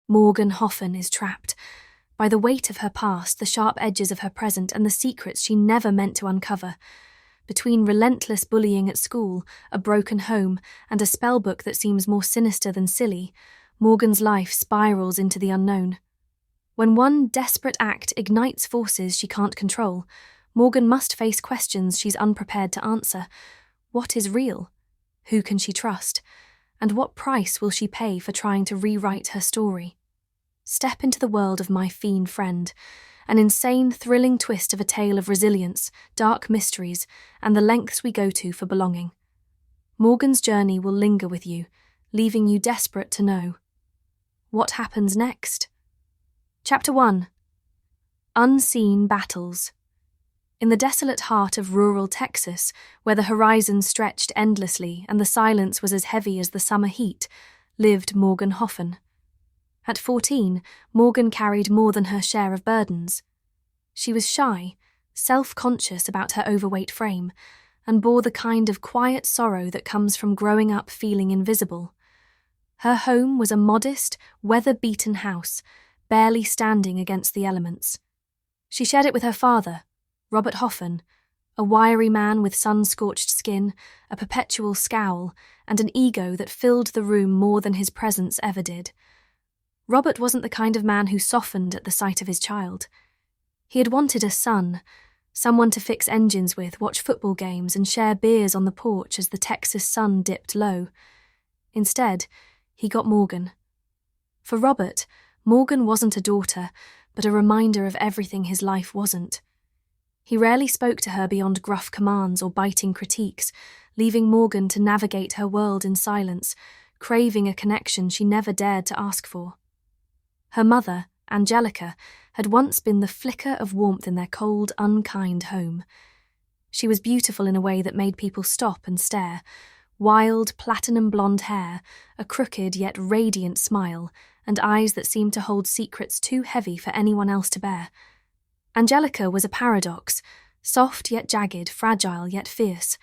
Morgan Hoffen is trapped by the weight of her past, the sharp edges of her present, and the secrets she never meant to uncover. Between relentless bullying at school, a broken home, and a spellbook that seems more sinister than silly, Morgan's life spirals into the unknown. When one desperate act ignites forces she can't control, Morgan must face questions she's unprepared to answer. What is real? Who can she trust? And what price will she pay for trying to rewrite her story? Step into the world of My Fiend Friend, an insane, thrilling twist of a tale of resilience, dark mysteries, and the lengths we go to for belonging. Morgan's journey will linger with you, leaving you desperate to know. What happens next? Chapter 1. Unseen Battles. In the desolate heart of rural Texas, where the horizon stretched endlessly and the silence was as heavy as the summer heat, lived Morgan Hoffen. At 14, Morgan carried more than her share of burdens. She was shy, self-conscious about her overweight frame, and bore the kind of quiet sorrow that comes from growing up feeling invisible. Her home was a modest, weather-beaten house, barely standing against the elements. She shared it with her father, Robert Hoffen, a wiry man with sun-scorched skin, a perpetual scowl, and an ego that filled the room more than his presence ever did. Robert wasn't the kind of man who softened at the sight of his child. He had wanted a son, someone to fix engines with, watch football games, and share beers on the porch as the Texas sun dipped low. Instead, he got Morgan. For Robert, Morgan wasn't a daughter, but a reminder of everything his life wasn't. He rarely spoke to her beyond gruff commands or biting critiques, leaving Morgan to navigate her world in silence, craving a connection she never dared to ask for. Her mother, Angelica, had once been the flicker of warmth in their cold, unkind home. She was beautiful in a way that made people stop and stare. Wild, platinum blonde hair, a crooked yet radiant smile, and eyes that seemed to hold secrets too heavy for anyone else to bear. Angelica was a paradox, soft yet jagged, fragile yet fierce.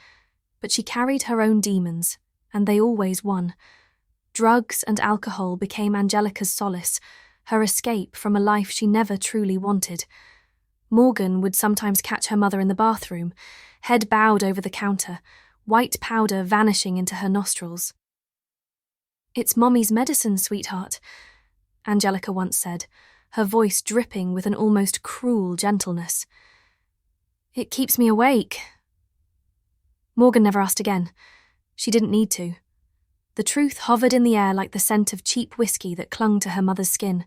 But she carried her own demons, and they always won. Drugs and alcohol became Angelica's solace, her escape from a life she never truly wanted. Morgan would sometimes catch her mother in the bathroom, head bowed over the counter, white powder vanishing into her nostrils. "It's Mommy's medicine, sweetheart," Angelica once said, her voice dripping with an almost cruel gentleness. "It keeps me awake." Morgan never asked again. She didn't need to. The truth hovered in the air like the scent of cheap whiskey that clung to her mother's skin.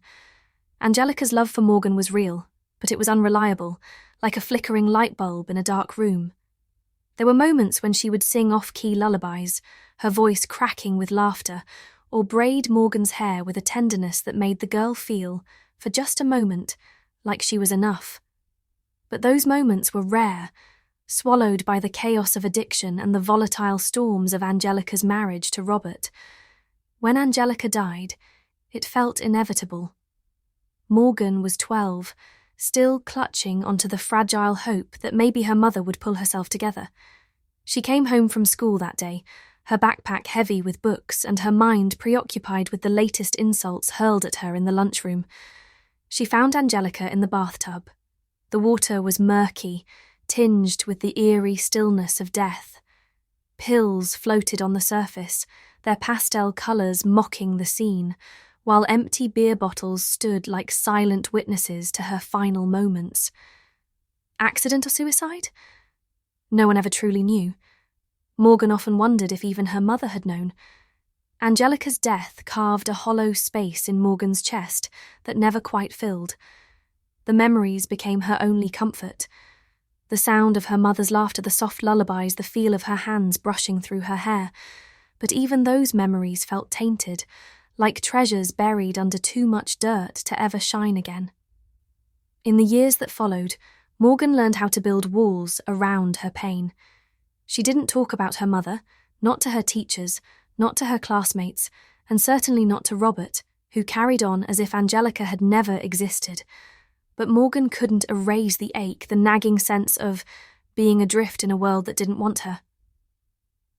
Angelica's love for Morgan was real, but it was unreliable, like a flickering light bulb in a dark room. There were moments when she would sing off-key lullabies, her voice cracking with laughter, or braid Morgan's hair with a tenderness that made the girl feel, for just a moment, like she was enough. But those moments were rare, swallowed by the chaos of addiction and the volatile storms of Angelica's marriage to Robert. When Angelica died, it felt inevitable. Morgan was 12, still clutching onto the fragile hope that maybe her mother would pull herself together. She came home from school that day, her backpack heavy with books and her mind preoccupied with the latest insults hurled at her in the lunchroom. She found Angelica in the bathtub. The water was murky, tinged with the eerie stillness of death. Pills floated on the surface, their pastel colours mocking the scene, while empty beer bottles stood like silent witnesses to her final moments. Accident or suicide? No one ever truly knew. Morgan often wondered if even her mother had known. Angelica's death carved a hollow space in Morgan's chest that never quite filled. The memories became her only comfort. The sound of her mother's laughter, the soft lullabies, the feel of her hands brushing through her hair. But even those memories felt tainted, like treasures buried under too much dirt to ever shine again. In the years that followed, Morgan learned how to build walls around her pain. She didn't talk about her mother, not to her teachers, not to her classmates, and certainly not to Robert, who carried on as if Angelica had never existed. But Morgan couldn't erase the ache, the nagging sense of being adrift in a world that didn't want her.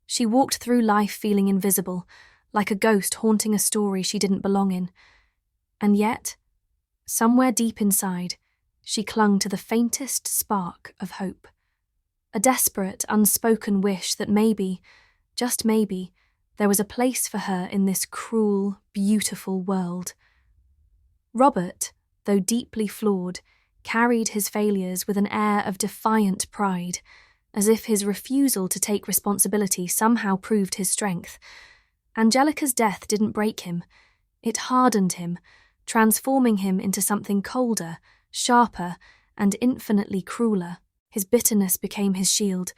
She walked through life feeling invisible, like a ghost haunting a story she didn't belong in. And yet, somewhere deep inside, she clung to the faintest spark of hope. A desperate, unspoken wish that maybe, just maybe, there was a place for her in this cruel, beautiful world. Robert, though deeply flawed, carried his failures with an air of defiant pride, as if his refusal to take responsibility somehow proved his strength. Angelica's death didn't break him. It hardened him, transforming him into something colder, sharper, and infinitely crueler. His bitterness became his shield,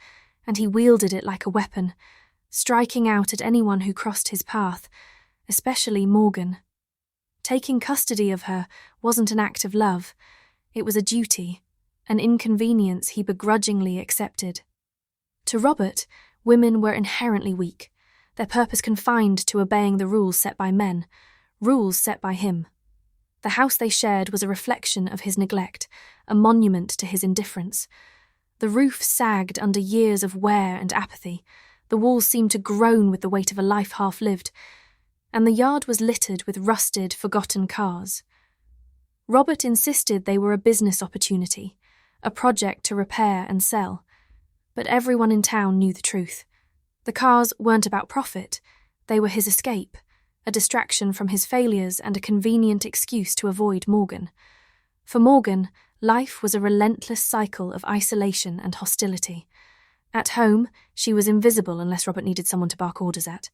and he wielded it like a weapon, striking out at anyone who crossed his path, especially Morgan. Taking custody of her wasn't an act of love. It was a duty, an inconvenience he begrudgingly accepted. To Robert, women were inherently weak, their purpose confined to obeying the rules set by men, rules set by him. The house they shared was a reflection of his neglect, a monument to his indifference. The roof sagged under years of wear and apathy, the walls seemed to groan with the weight of a life half-lived, and the yard was littered with rusted, forgotten cars. Robert insisted they were a business opportunity, a project to repair and sell. But everyone in town knew the truth. The cars weren't about profit, they were his escape, a distraction from his failures and a convenient excuse to avoid Morgan. For Morgan, life was a relentless cycle of isolation and hostility. At home, she was invisible unless Robert needed someone to bark orders at.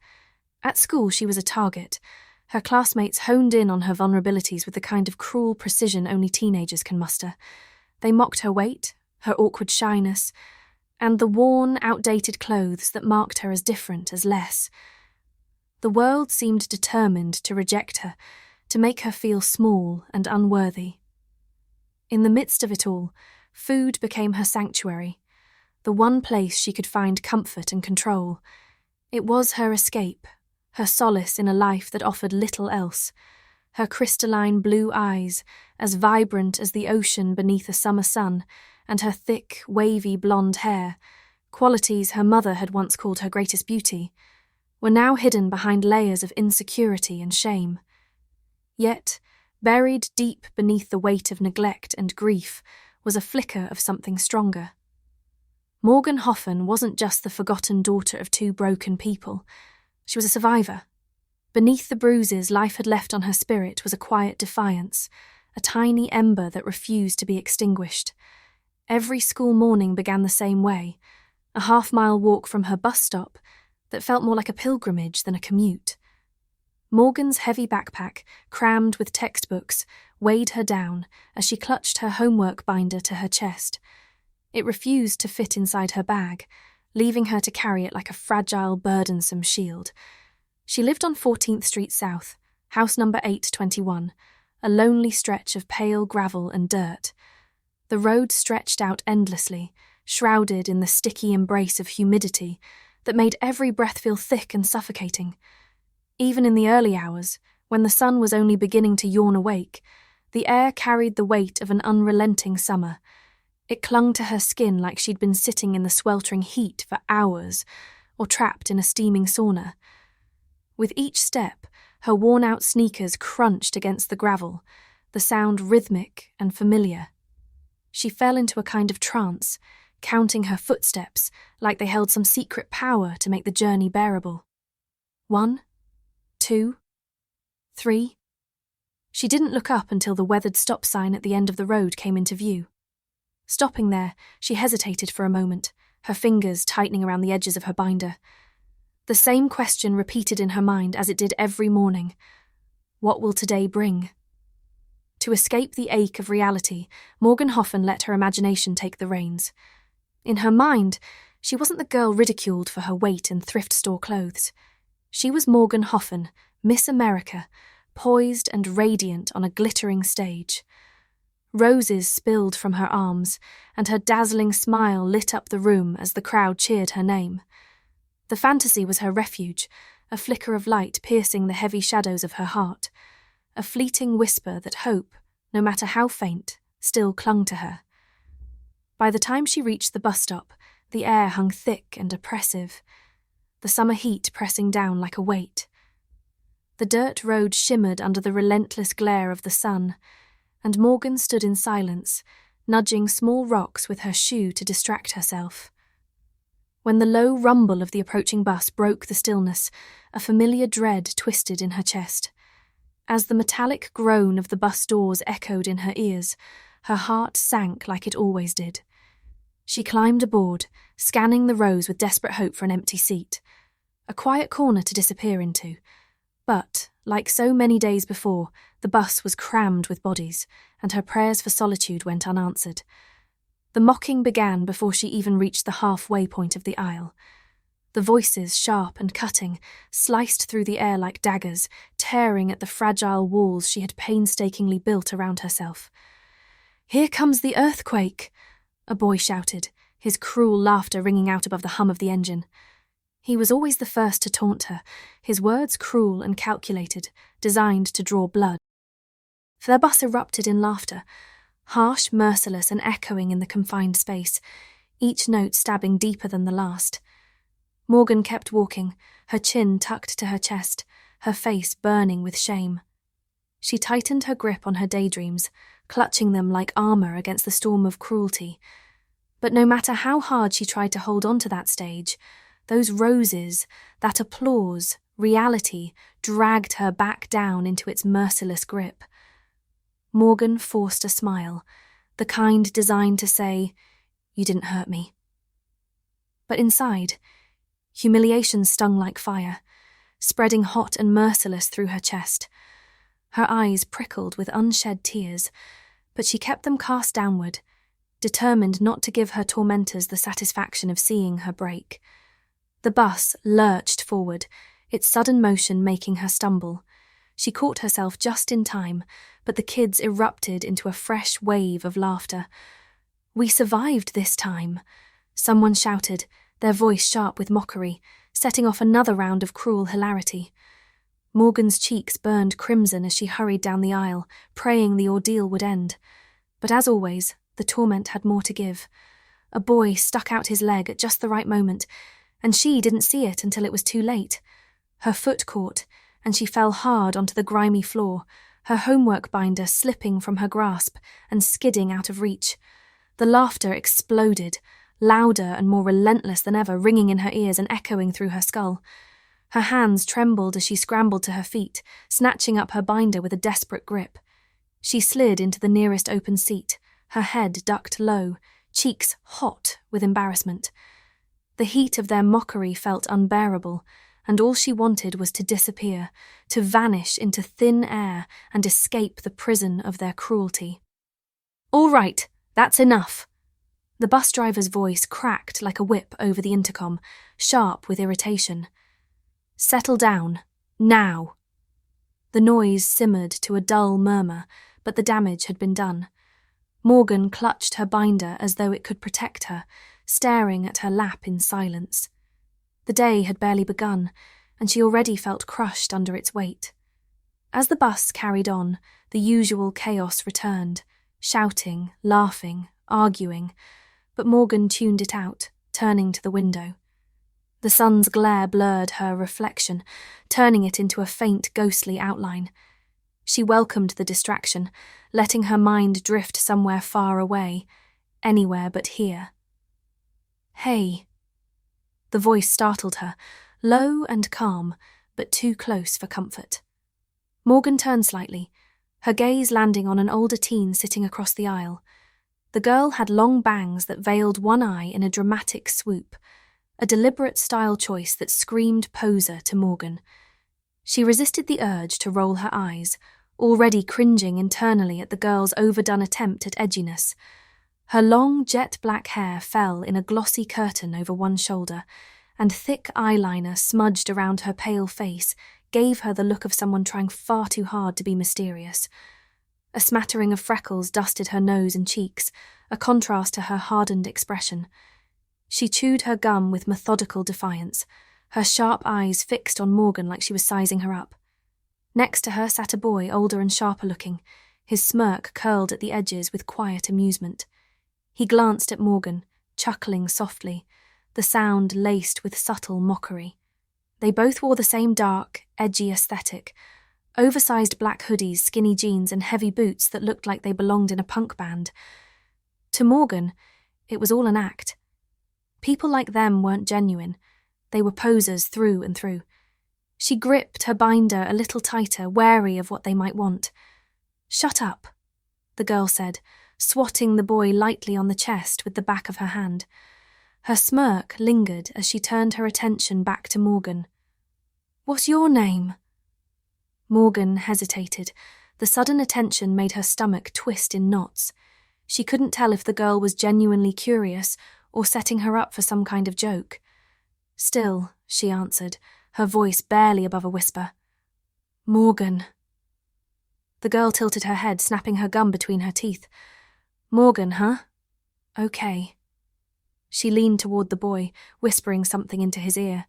At school, she was a target. Her classmates honed in on her vulnerabilities with the kind of cruel precision only teenagers can muster. They mocked her weight, her awkward shyness, and the worn, outdated clothes that marked her as different as less. The world seemed determined to reject her, to make her feel small and unworthy. In the midst of it all, food became her sanctuary, the one place she could find comfort and control. It was her escape, her solace in a life that offered little else. Her crystalline blue eyes, as vibrant as the ocean beneath a summer sun, and her thick, wavy blonde hair, qualities her mother had once called her greatest beauty, were now hidden behind layers of insecurity and shame. Yet, buried deep beneath the weight of neglect and grief, was a flicker of something stronger. Morgan Hoffen wasn't just the forgotten daughter of two broken people. She was a survivor. Beneath the bruises life had left on her spirit was a quiet defiance, a tiny ember that refused to be extinguished. Every school morning began the same way, a half-mile walk from her bus stop that felt more like a pilgrimage than a commute. Morgan's heavy backpack, crammed with textbooks, weighed her down as she clutched her homework binder to her chest. It refused to fit inside her bag, leaving her to carry it like a fragile, burdensome shield. She lived on 14th Street South, house number 821, a lonely stretch of pale gravel and dirt. The road stretched out endlessly, shrouded in the sticky embrace of humidity that made every breath feel thick and suffocating. Even in the early hours, when the sun was only beginning to yawn awake, the air carried the weight of an unrelenting summer. It clung to her skin like she'd been sitting in the sweltering heat for hours, or trapped in a steaming sauna. With each step, her worn-out sneakers crunched against the gravel, the sound rhythmic and familiar. She fell into a kind of trance, counting her footsteps like they held some secret power to make the journey bearable. 1, 2, 3. She didn't look up until the weathered stop sign at the end of the road came into view. Stopping there, she hesitated for a moment, her fingers tightening around the edges of her binder. The same question repeated in her mind as it did every morning. What will today bring? To escape the ache of reality, Morgan Hoffen let her imagination take the reins. In her mind, she wasn't the girl ridiculed for her weight and thrift store clothes. She was Morgan Hoffen, Miss America, poised and radiant on a glittering stage. Roses spilled from her arms, and her dazzling smile lit up the room as the crowd cheered her name. The fantasy was her refuge, a flicker of light piercing the heavy shadows of her heart, a fleeting whisper that hope, no matter how faint, still clung to her. By the time she reached the bus stop, the air hung thick and oppressive, the summer heat pressing down like a weight. The dirt road shimmered under the relentless glare of the sun, and Morgan stood in silence, nudging small rocks with her shoe to distract herself. When the low rumble of the approaching bus broke the stillness, a familiar dread twisted in her chest. As the metallic groan of the bus doors echoed in her ears, her heart sank like it always did. She climbed aboard, scanning the rows with desperate hope for an empty seat, a quiet corner to disappear into. But, like so many days before, the bus was crammed with bodies, and her prayers for solitude went unanswered. The mocking began before she even reached the halfway point of the aisle. The voices, sharp and cutting, sliced through the air like daggers, tearing at the fragile walls she had painstakingly built around herself. "Here comes the earthquake!" a boy shouted, his cruel laughter ringing out above the hum of the engine. He was always the first to taunt her, his words cruel and calculated, designed to draw blood. Their bus erupted in laughter, harsh, merciless, and echoing in the confined space, each note stabbing deeper than the last. Morgan kept walking, her chin tucked to her chest, her face burning with shame. She tightened her grip on her daydreams, clutching them like armor against the storm of cruelty. But no matter how hard she tried to hold on to that stage, those roses, that applause, reality, dragged her back down into its merciless grip. Morgan forced a smile, the kind designed to say, "You didn't hurt me." But inside, humiliation stung like fire, spreading hot and merciless through her chest. Her eyes prickled with unshed tears, but she kept them cast downward, determined not to give her tormentors the satisfaction of seeing her break. The bus lurched forward, its sudden motion making her stumble. She caught herself just in time, but the kids erupted into a fresh wave of laughter. "We survived this time," someone shouted, their voice sharp with mockery, setting off another round of cruel hilarity. Morgan's cheeks burned crimson as she hurried down the aisle, praying the ordeal would end. But as always, the torment had more to give. A boy stuck out his leg at just the right moment, and she didn't see it until it was too late. Her foot caught, and she fell hard onto the grimy floor, her homework binder slipping from her grasp and skidding out of reach. The laughter exploded, louder and more relentless than ever, ringing in her ears and echoing through her skull. Her hands trembled as she scrambled to her feet, snatching up her binder with a desperate grip. She slid into the nearest open seat, her head ducked low, cheeks hot with embarrassment. The heat of their mockery felt unbearable, and all she wanted was to disappear, to vanish into thin air and escape the prison of their cruelty. "All right, that's enough." The bus driver's voice cracked like a whip over the intercom, sharp with irritation. "Settle down, now." The noise simmered to a dull murmur, but the damage had been done. Morgan clutched her binder as though it could protect her, staring at her lap in silence. The day had barely begun, and she already felt crushed under its weight. As the bus carried on, the usual chaos returned, shouting, laughing, arguing, but Morgan tuned it out, turning to the window. The sun's glare blurred her reflection, turning it into a faint, ghostly outline. She welcomed the distraction, letting her mind drift somewhere far away, anywhere but here. "Hey." The voice startled her, low and calm, but too close for comfort. Morgan turned slightly, her gaze landing on an older teen sitting across the aisle. The girl had long bangs that veiled one eye in a dramatic swoop, a deliberate style choice that screamed poser to Morgan. She resisted the urge to roll her eyes, already cringing internally at the girl's overdone attempt at edginess. Her long, jet-black hair fell in a glossy curtain over one shoulder, and thick eyeliner smudged around her pale face gave her the look of someone trying far too hard to be mysterious. A smattering of freckles dusted her nose and cheeks, a contrast to her hardened expression. She chewed her gum with methodical defiance, her sharp eyes fixed on Morgan like she was sizing her up. Next to her sat a boy older and sharper looking, his smirk curled at the edges with quiet amusement. He glanced at Morgan, chuckling softly, the sound laced with subtle mockery. They both wore the same dark, edgy aesthetic, oversized black hoodies, skinny jeans, and heavy boots that looked like they belonged in a punk band. To Morgan, it was all an act. People like them weren't genuine. They were posers through and through. She gripped her binder a little tighter, wary of what they might want. "Shut up," the girl said, swatting the boy lightly on the chest with the back of her hand. Her smirk lingered as she turned her attention back to Morgan. "What's your name?" Morgan hesitated. The sudden attention made her stomach twist in knots. She couldn't tell if the girl was genuinely curious or setting her up for some kind of joke. "Still," she answered, her voice barely above a whisper. "Morgan." The girl tilted her head, snapping her gum between her teeth. "Morgan, huh? Okay." She leaned toward the boy, whispering something into his ear.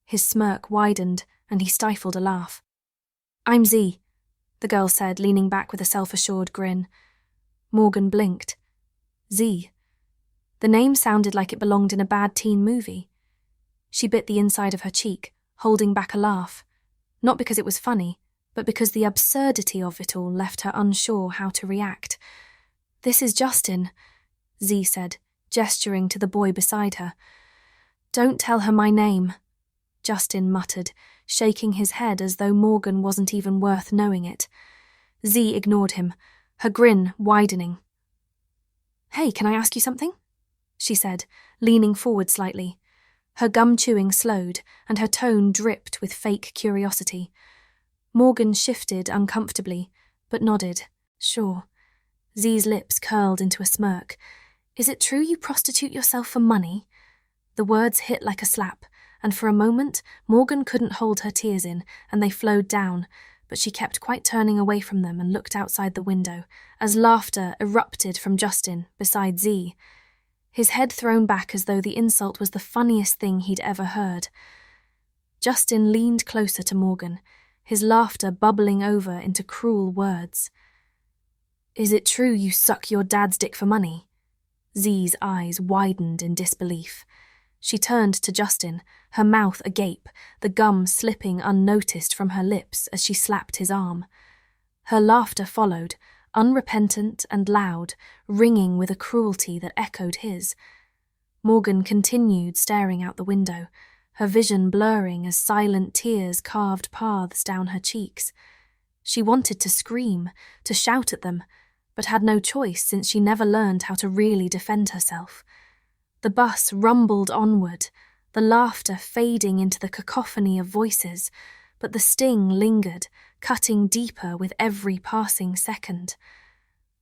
His smirk widened, and he stifled a laugh. "I'm Z," the girl said, leaning back with a self-assured grin. Morgan blinked. Z. The name sounded like it belonged in a bad teen movie. She bit the inside of her cheek, holding back a laugh. Not because it was funny, but because the absurdity of it all left her unsure how to react. "This is Justin," Z said, gesturing to the boy beside her. "Don't tell her my name," Justin muttered, shaking his head as though Morgan wasn't even worth knowing it. Z ignored him, her grin widening. "Hey, can I ask you something?" she said, leaning forward slightly. Her gum chewing slowed, and her tone dripped with fake curiosity. Morgan shifted uncomfortably, but nodded. "Sure." Z's lips curled into a smirk. "Is it true you prostitute yourself for money?" The words hit like a slap, and for a moment Morgan couldn't hold her tears in, and they flowed down, but she kept quite turning away from them and looked outside the window, as laughter erupted from Justin beside Z. His head thrown back as though the insult was the funniest thing he'd ever heard. Justin leaned closer to Morgan, his laughter bubbling over into cruel words. "Is it true you suck your dad's dick for money?" Z's eyes widened in disbelief. She turned to Justin, her mouth agape, the gum slipping unnoticed from her lips as she slapped his arm. Her laughter followed, unrepentant and loud, ringing with a cruelty that echoed his. Morgan continued staring out the window, her vision blurring as silent tears carved paths down her cheeks. She wanted to scream, to shout at them, but had no choice since she never learned how to really defend herself. The bus rumbled onward, the laughter fading into the cacophony of voices, but the sting lingered, cutting deeper with every passing second.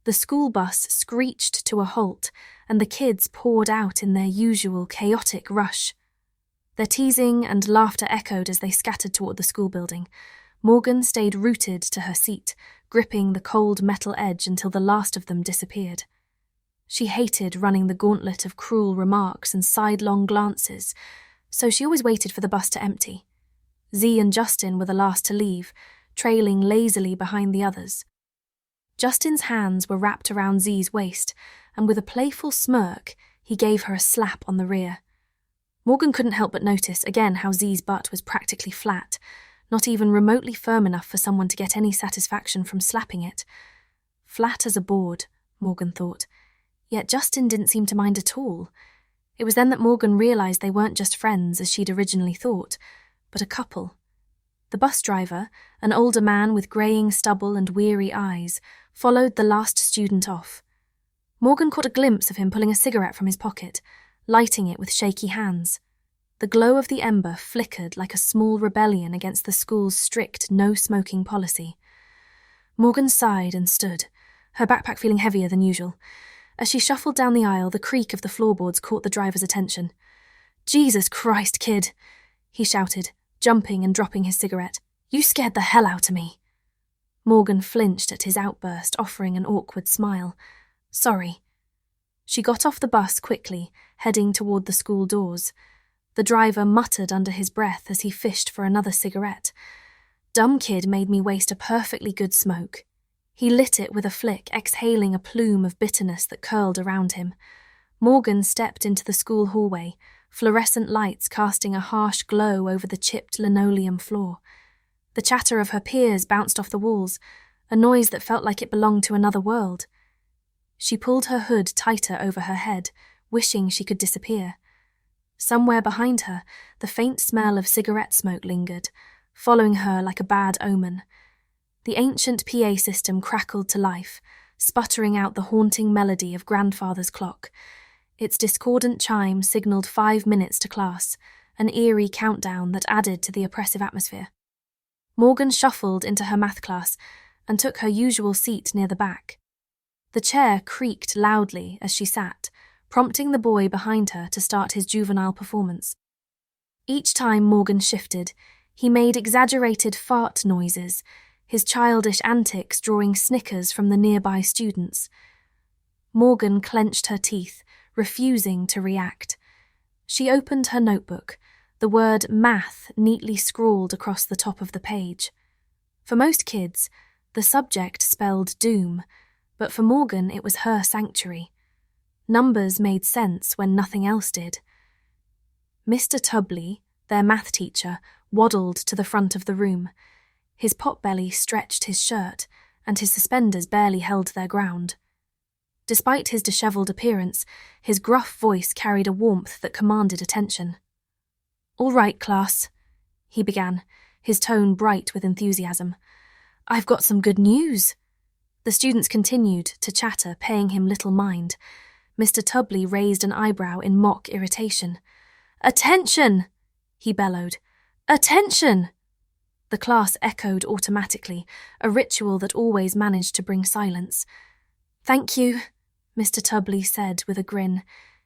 The school bus screeched to a halt, and the kids poured out in their usual chaotic rush. Their teasing and laughter echoed as they scattered toward the school building. Morgan stayed rooted to her seat, gripping the cold metal edge until the last of them disappeared. She hated running the gauntlet of cruel remarks and sidelong glances, so she always waited for the bus to empty. Z and Justin were the last to leave, trailing lazily behind the others. Justin's hands were wrapped around Z's waist, and with a playful smirk, he gave her a slap on the rear. Morgan couldn't help but notice again how Z's butt was practically flat, not even remotely firm enough for someone to get any satisfaction from slapping it. Flat as a board, Morgan thought. Yet Justin didn't seem to mind at all. It was then that Morgan realised they weren't just friends as she'd originally thought, but a couple. The bus driver, an older man with greying stubble and weary eyes, followed the last student off. Morgan caught a glimpse of him pulling a cigarette from his pocket, lighting it with shaky hands. The glow of the ember flickered like a small rebellion against the school's strict no-smoking policy. Morgan sighed and stood, her backpack feeling heavier than usual. As she shuffled down the aisle, the creak of the floorboards caught the driver's attention. "Jesus Christ, kid," he shouted, jumping and dropping his cigarette. "You scared the hell out of me." Morgan flinched at his outburst, offering an awkward smile. "Sorry." She got off the bus quickly, heading toward the school doors. The driver muttered under his breath as he fished for another cigarette. "Dumb kid made me waste a perfectly good smoke." He lit it with a flick, exhaling a plume of bitterness that curled around him. Morgan stepped into the school hallway, fluorescent lights casting a harsh glow over the chipped linoleum floor. The chatter of her peers bounced off the walls, a noise that felt like it belonged to another world. She pulled her hood tighter over her head, wishing she could disappear. Somewhere behind her, the faint smell of cigarette smoke lingered, following her like a bad omen. The ancient PA system crackled to life, sputtering out the haunting melody of grandfather's clock. Its discordant chime signalled 5 minutes to class, an eerie countdown that added to the oppressive atmosphere. Morgan shuffled into her math class and took her usual seat near the back. The chair creaked loudly as she sat, prompting the boy behind her to start his juvenile performance. Each time Morgan shifted, he made exaggerated fart noises, his childish antics drawing snickers from the nearby students. Morgan clenched her teeth, refusing to react. She opened her notebook, the word math neatly scrawled across the top of the page. For most kids, the subject spelled doom, but for Morgan it was her sanctuary. Numbers made sense when nothing else did. Mr. Tubley, their math teacher, waddled to the front of the room. His potbelly stretched his shirt, and his suspenders barely held their ground. Despite his dishevelled appearance, his gruff voice carried a warmth that commanded attention. "All right, class," he began, his tone bright with enthusiasm. "I've got some good news." The students continued to chatter, paying him little mind. Mr. Tubley raised an eyebrow in mock irritation. "Attention!" he bellowed. "Attention!" The class echoed automatically, a ritual that always managed to bring silence. "Thank you," Mr. Tubley said with a grin.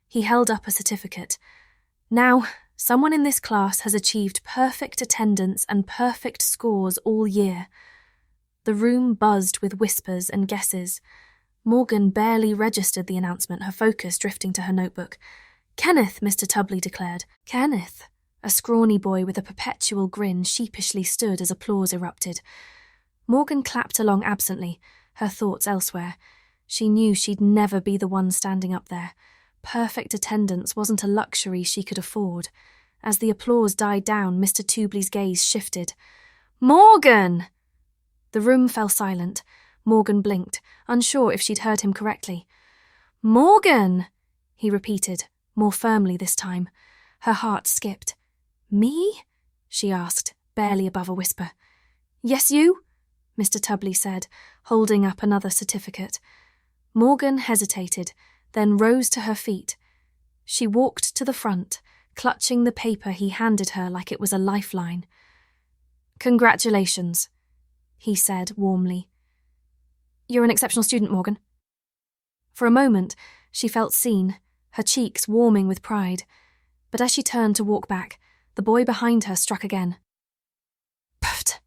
He held up a certificate. "Now, someone in this class has achieved perfect attendance and perfect scores all year." The room buzzed with whispers and guesses. Morgan barely registered the announcement, her focus drifting to her notebook. "Kenneth," Mr. Tubley declared. "Kenneth." A scrawny boy with a perpetual grin sheepishly stood as applause erupted. Morgan clapped along absently, her thoughts elsewhere. She knew she'd never be the one standing up there. Perfect attendance wasn't a luxury she could afford. As the applause died down, Mr. Tubley's gaze shifted. "Morgan!" The room fell silent. Morgan blinked, unsure if she'd heard him correctly. "Morgan!" he repeated, more firmly this time. Her heart skipped. "Me?" she asked, barely above a whisper. "Yes, you?" Mr. Tubley said, holding up another certificate. Morgan hesitated, then rose to her feet. She walked to the front, clutching the paper he handed her like it was a lifeline. "Congratulations," he said warmly. "You're an exceptional student, Morgan." For a moment, she felt seen, her cheeks warming with pride. But as she turned to walk back, the boy behind her struck again. Puffed.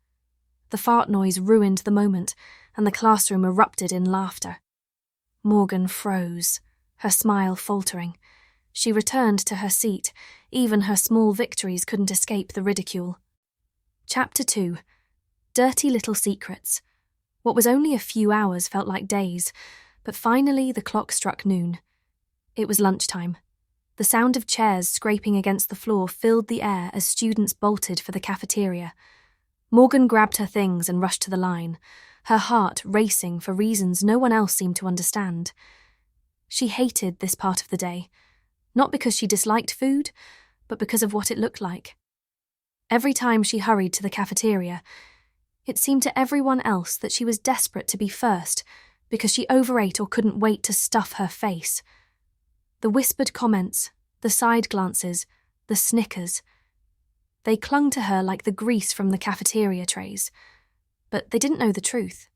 The fart noise ruined the moment, and the classroom erupted in laughter. Morgan froze, her smile faltering. She returned to her seat. Even her small victories couldn't escape the ridicule. Chapter 2. Dirty Little Secrets. What was only a few hours felt like days, but finally the clock struck noon. It was lunchtime. The sound of chairs scraping against the floor filled the air as students bolted for the cafeteria. Morgan grabbed her things and rushed to the line, her heart racing for reasons no one else seemed to understand. She hated this part of the day, not because she disliked food, but because of what it looked like. Every time she hurried to the cafeteria, it seemed to everyone else that she was desperate to be first because she overate or couldn't wait to stuff her face. The whispered comments, the side glances, the snickers. They clung to her like the grease from the cafeteria trays. But they didn't know the truth.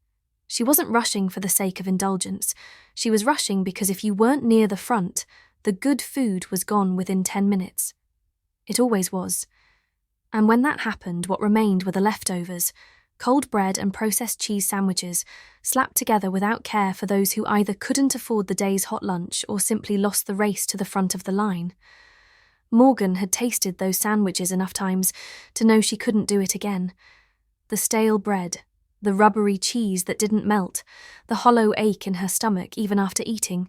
She wasn't rushing for the sake of indulgence. She was rushing because if you weren't near the front, the good food was gone within 10 minutes. It always was. And when that happened, what remained were the leftovers, cold bread and processed cheese sandwiches, slapped together without care for those who either couldn't afford the day's hot lunch or simply lost the race to the front of the line. Morgan had tasted those sandwiches enough times to know she couldn't do it again. The stale bread, the rubbery cheese that didn't melt, the hollow ache in her stomach even after eating.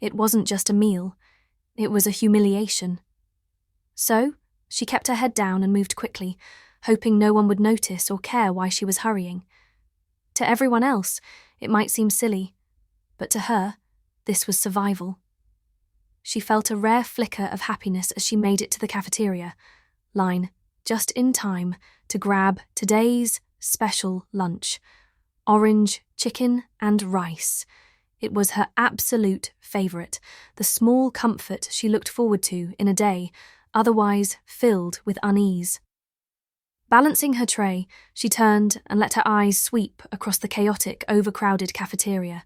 It wasn't just a meal, it was a humiliation. So, she kept her head down and moved quickly, hoping no one would notice or care why she was hurrying. To everyone else, it might seem silly, but to her, this was survival. She felt a rare flicker of happiness as she made it to the cafeteria line, just in time to grab today's special lunch: orange chicken and rice. It was her absolute favourite, the small comfort she looked forward to in a day otherwise filled with unease. Balancing her tray, she turned and let her eyes sweep across the chaotic, overcrowded cafeteria.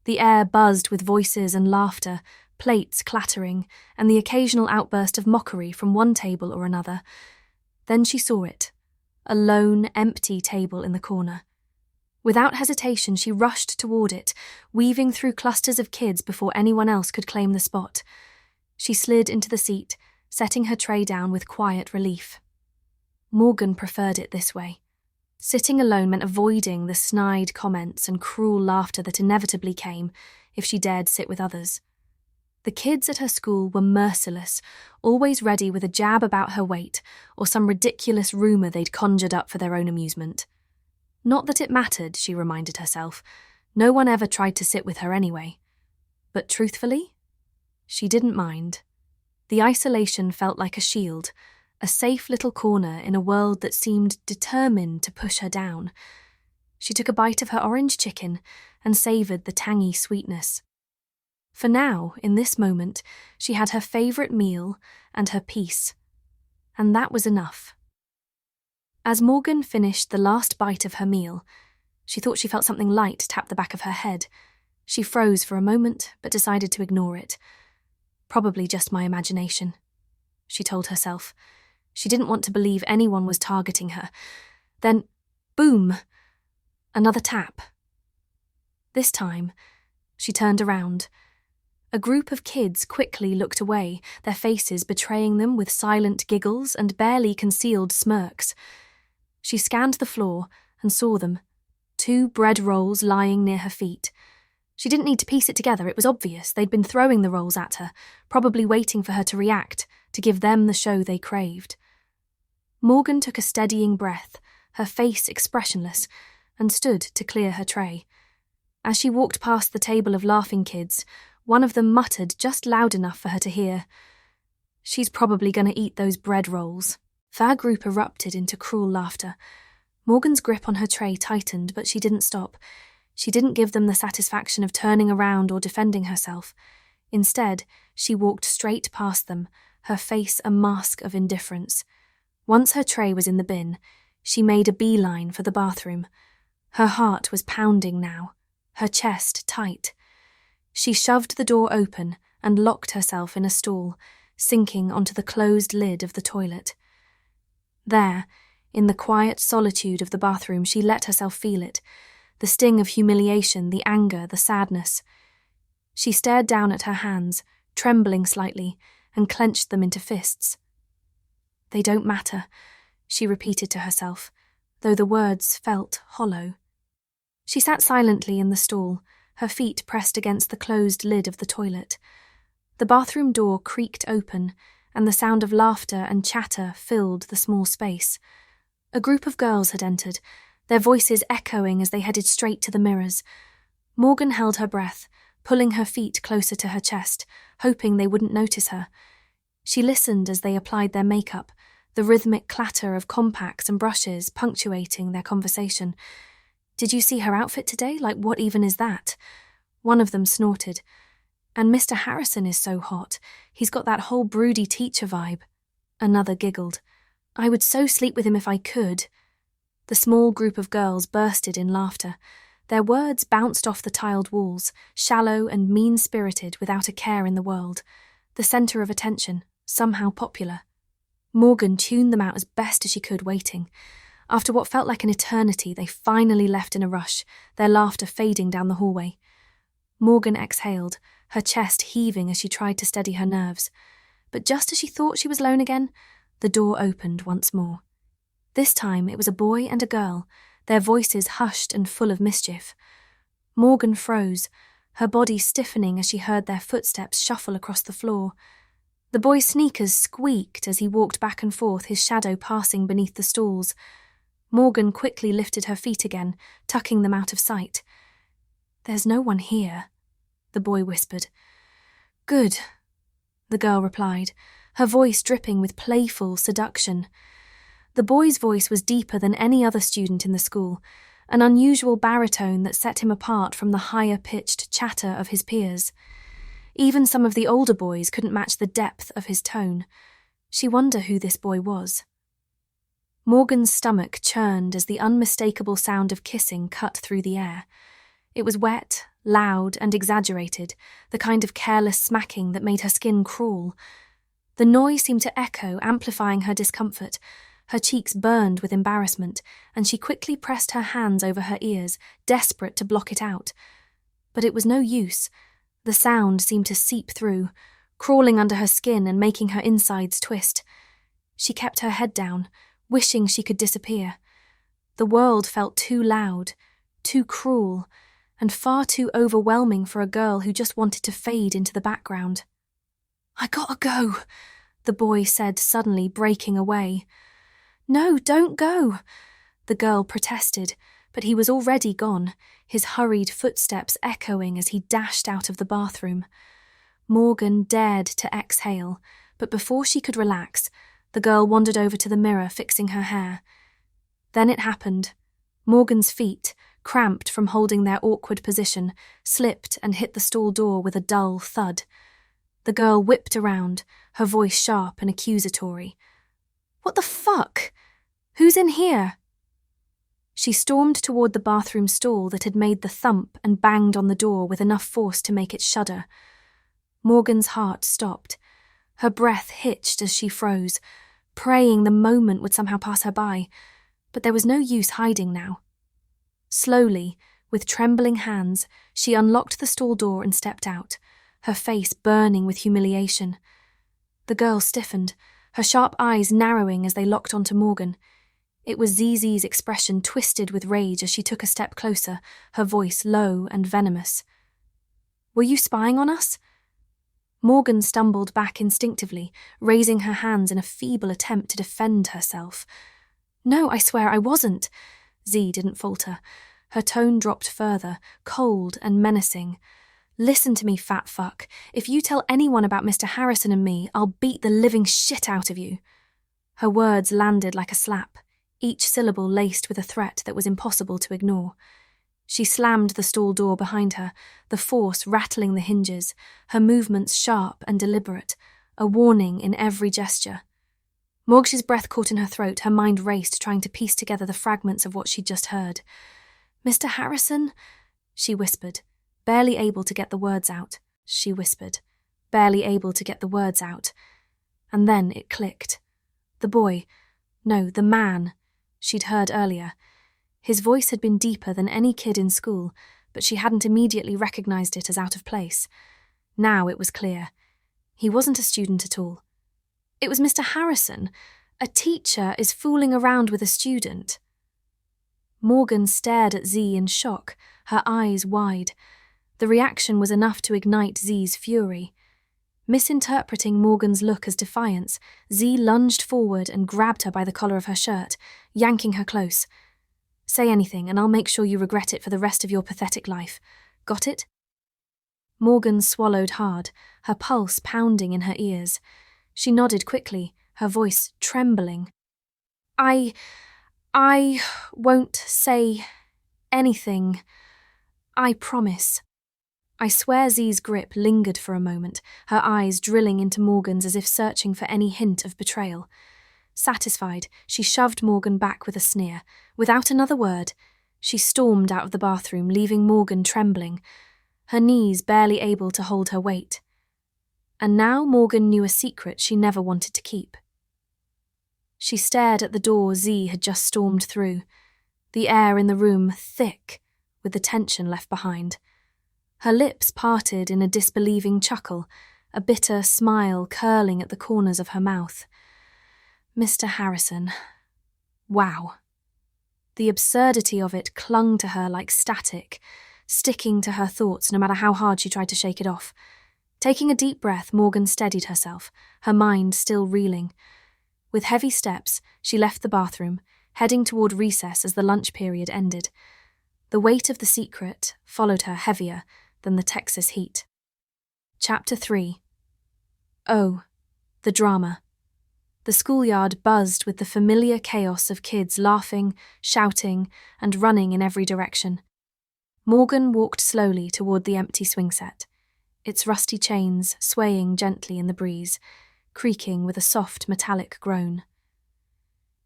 The air buzzed with voices and laughter, plates clattering, and the occasional outburst of mockery from one table or another. Then she saw it, a lone, empty table in the corner. Without hesitation, she rushed toward it, weaving through clusters of kids before anyone else could claim the spot. She slid into the seat, setting her tray down with quiet relief. Morgan preferred it this way. Sitting alone meant avoiding the snide comments and cruel laughter that inevitably came if she dared sit with others. The kids at her school were merciless, always ready with a jab about her weight or some ridiculous rumour they'd conjured up for their own amusement. Not that it mattered, she reminded herself. No one ever tried to sit with her anyway. But truthfully, she didn't mind. The isolation felt like a shield, a safe little corner in a world that seemed determined to push her down. She took a bite of her orange chicken and savoured the tangy sweetness. For now, in this moment, she had her favourite meal and her peace. And that was enough. As Morgan finished the last bite of her meal, she thought she felt something light tap the back of her head. She froze for a moment, but decided to ignore it. Probably just my imagination, she told herself. She didn't want to believe anyone was targeting her. Then, boom! Another tap. This time, she turned around. A group of kids quickly looked away, their faces betraying them with silent giggles and barely concealed smirks. She scanned the floor and saw them, 2 bread rolls lying near her feet. She didn't need to piece it together, it was obvious. They'd been throwing the rolls at her, probably waiting for her to react, to give them the show they craved. Morgan took a steadying breath, her face expressionless, and stood to clear her tray. As she walked past the table of laughing kids, one of them muttered just loud enough for her to hear, "She's probably going to eat those bread rolls." Their group erupted into cruel laughter. Morgan's grip on her tray tightened, but she didn't stop. She didn't give them the satisfaction of turning around or defending herself. Instead, she walked straight past them, her face a mask of indifference. Once her tray was in the bin, she made a beeline for the bathroom. Her heart was pounding now, her chest tight. She shoved the door open and locked herself in a stall, sinking onto the closed lid of the toilet. There, in the quiet solitude of the bathroom, she let herself feel it, the sting of humiliation, the anger, the sadness. She stared down at her hands, trembling slightly, and clenched them into fists. "They don't matter," she repeated to herself, though the words felt hollow. She sat silently in the stall, her feet pressed against the closed lid of the toilet. The bathroom door creaked open, and the sound of laughter and chatter filled the small space. A group of girls had entered, their voices echoing as they headed straight to the mirrors. Morgan held her breath, pulling her feet closer to her chest, hoping they wouldn't notice her. She listened as they applied their makeup, the rhythmic clatter of compacts and brushes punctuating their conversation. "Did you see her outfit today? Like, what even is that?" One of them snorted. "And Mr. Harrison is so hot. He's got that whole broody teacher vibe." Another giggled. "I would so sleep with him if I could." The small group of girls bursted in laughter. Their words bounced off the tiled walls, shallow and mean-spirited without a care in the world. The centre of attention, somehow popular. Morgan tuned them out as best as she could, waiting. After what felt like an eternity, they finally left in a rush, their laughter fading down the hallway. Morgan exhaled, her chest heaving as she tried to steady her nerves. But just as she thought she was alone again, the door opened once more. This time it was a boy and a girl, their voices hushed and full of mischief. Morgan froze, her body stiffening as she heard their footsteps shuffle across the floor. The boy's sneakers squeaked as he walked back and forth, his shadow passing beneath the stalls. Morgan quickly lifted her feet again, tucking them out of sight. "There's no one here," the boy whispered. "Good," the girl replied, her voice dripping with playful seduction. The boy's voice was deeper than any other student in the school, an unusual baritone that set him apart from the higher-pitched chatter of his peers. Even some of the older boys couldn't match the depth of his tone. She wondered who this boy was. Morgan's stomach churned as the unmistakable sound of kissing cut through the air. It was wet, loud, and exaggerated, the kind of careless smacking that made her skin crawl. The noise seemed to echo, amplifying her discomfort. Her cheeks burned with embarrassment, and she quickly pressed her hands over her ears, desperate to block it out. But it was no use. The sound seemed to seep through, crawling under her skin and making her insides twist. She kept her head down, wishing she could disappear. The world felt too loud, too cruel, and far too overwhelming for a girl who just wanted to fade into the background. "I gotta go," the boy said, suddenly breaking away. "No, don't go," the girl protested, but he was already gone, his hurried footsteps echoing as he dashed out of the bathroom. Morgan dared to exhale, but before she could relax, the girl wandered over to the mirror, fixing her hair. Then it happened. Morgan's feet, cramped from holding their awkward position, slipped and hit the stall door with a dull thud. The girl whipped around, her voice sharp and accusatory. "What the fuck? Who's in here?" She stormed toward the bathroom stall that had made the thump and banged on the door with enough force to make it shudder. Morgan's heart stopped. Her breath hitched as she froze, praying the moment would somehow pass her by, but there was no use hiding now. Slowly, with trembling hands, she unlocked the stall door and stepped out, her face burning with humiliation. The girl stiffened, her sharp eyes narrowing as they locked onto Morgan. It was Zizi's expression twisted with rage as she took a step closer, her voice low and venomous. "Were you spying on us?" Morgan stumbled back instinctively, raising her hands in a feeble attempt to defend herself. "No, I swear I wasn't." Z didn't falter. Her tone dropped further, cold and menacing. "Listen to me, fat fuck. If you tell anyone about Mr. Harrison and me, I'll beat the living shit out of you." Her words landed like a slap, each syllable laced with a threat that was impossible to ignore. She slammed the stall door behind her, the force rattling the hinges, her movements sharp and deliberate, a warning in every gesture. Morgsh's breath caught in her throat, her mind raced, trying to piece together the fragments of what she'd just heard. "Mr. Harrison?" she whispered, barely able to get the words out. And then it clicked. The boy, no, the man, she'd heard earlier. His voice had been deeper than any kid in school, but she hadn't immediately recognized it as out of place. Now it was clear. He wasn't a student at all. It was Mr. Harrison. A teacher is fooling around with a student. Morgan stared at Z in shock, her eyes wide. The reaction was enough to ignite Z's fury. Misinterpreting Morgan's look as defiance, Z lunged forward and grabbed her by the collar of her shirt, yanking her close. "Say anything, and I'll make sure you regret it for the rest of your pathetic life. Got it?" Morgan swallowed hard, her pulse pounding in her ears. She nodded quickly, her voice trembling. I won't say anything. I promise." I swear Z's grip lingered for a moment, her eyes drilling into Morgan's as if searching for any hint of betrayal. Satisfied, she shoved Morgan back with a sneer. Without another word, she stormed out of the bathroom, leaving Morgan trembling, her knees barely able to hold her weight. And now Morgan knew a secret she never wanted to keep. She stared at the door Z had just stormed through, the air in the room thick with the tension left behind. Her lips parted in a disbelieving chuckle, a bitter smile curling at the corners of her mouth. Mr. Harrison. Wow. The absurdity of it clung to her like static, sticking to her thoughts no matter how hard she tried to shake it off. Taking a deep breath, Morgan steadied herself, her mind still reeling. With heavy steps, she left the bathroom, heading toward recess as the lunch period ended. The weight of the secret followed her heavier than the Texas heat. Chapter 3. Oh, the drama. The schoolyard buzzed with the familiar chaos of kids laughing, shouting, and running in every direction. Morgan walked slowly toward the empty swing set, its rusty chains swaying gently in the breeze, creaking with a soft metallic groan.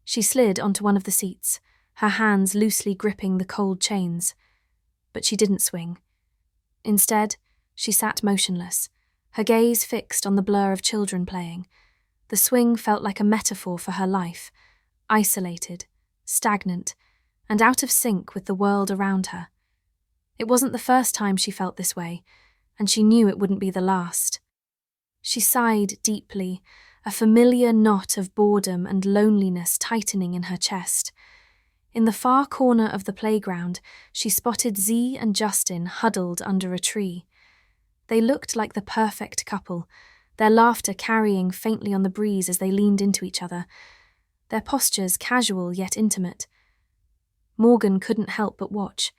She slid onto one of the seats, her hands loosely gripping the cold chains. But she didn't swing. Instead, she sat motionless, her gaze fixed on the blur of children playing. The swing felt like a metaphor for her life, isolated, stagnant, and out of sync with the world around her. It wasn't the first time she felt this way, and she knew it wouldn't be the last. She sighed deeply, a familiar knot of boredom and loneliness tightening in her chest. In the far corner of the playground, she spotted Z and Justin huddled under a tree. They looked like the perfect couple, their laughter carrying faintly on the breeze as they leaned into each other, their postures casual yet intimate. Morgan couldn't help but watch.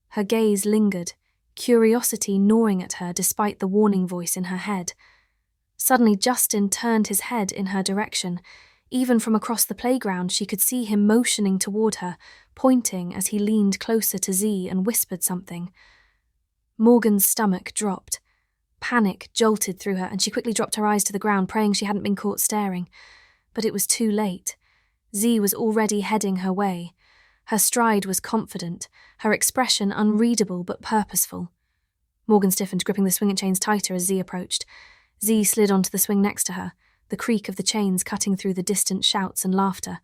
Her gaze lingered, curiosity gnawing at her despite the warning voice in her head. Suddenly Justin turned his head in her direction. Even from across the playground, she could see him motioning toward her, pointing as he leaned closer to Z and whispered something. Morgan's stomach dropped. Panic jolted through her, and she quickly dropped her eyes to the ground, praying she hadn't been caught staring. But it was too late. Z was already heading her way. Her stride was confident, her expression unreadable but purposeful. Morgan stiffened, gripping the swing chains tighter as Z approached. Z slid onto the swing next to her, the creak of the chains cutting through the distant shouts and laughter.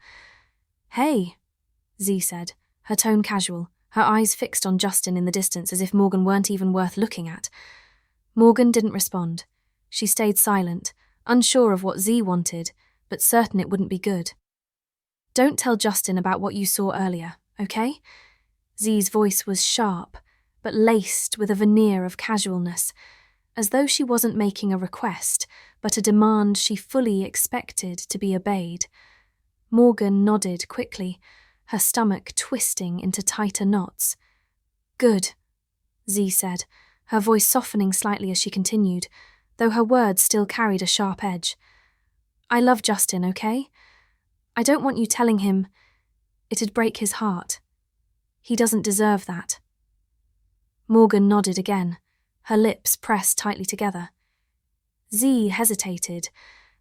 "Hey," Z said, her tone casual, her eyes fixed on Justin in the distance as if Morgan weren't even worth looking at. Morgan didn't respond. She stayed silent, unsure of what Z wanted, but certain it wouldn't be good. "Don't tell Justin about what you saw earlier, okay?" Z's voice was sharp, but laced with a veneer of casualness, as though she wasn't making a request, but a demand she fully expected to be obeyed. Morgan nodded quickly, her stomach twisting into tighter knots. "Good," Z said, her voice softening slightly as she continued, though her words still carried a sharp edge. "I love Justin, okay? I don't want you telling him. It'd break his heart. He doesn't deserve that." Morgan nodded again, her lips pressed tightly together. Z hesitated,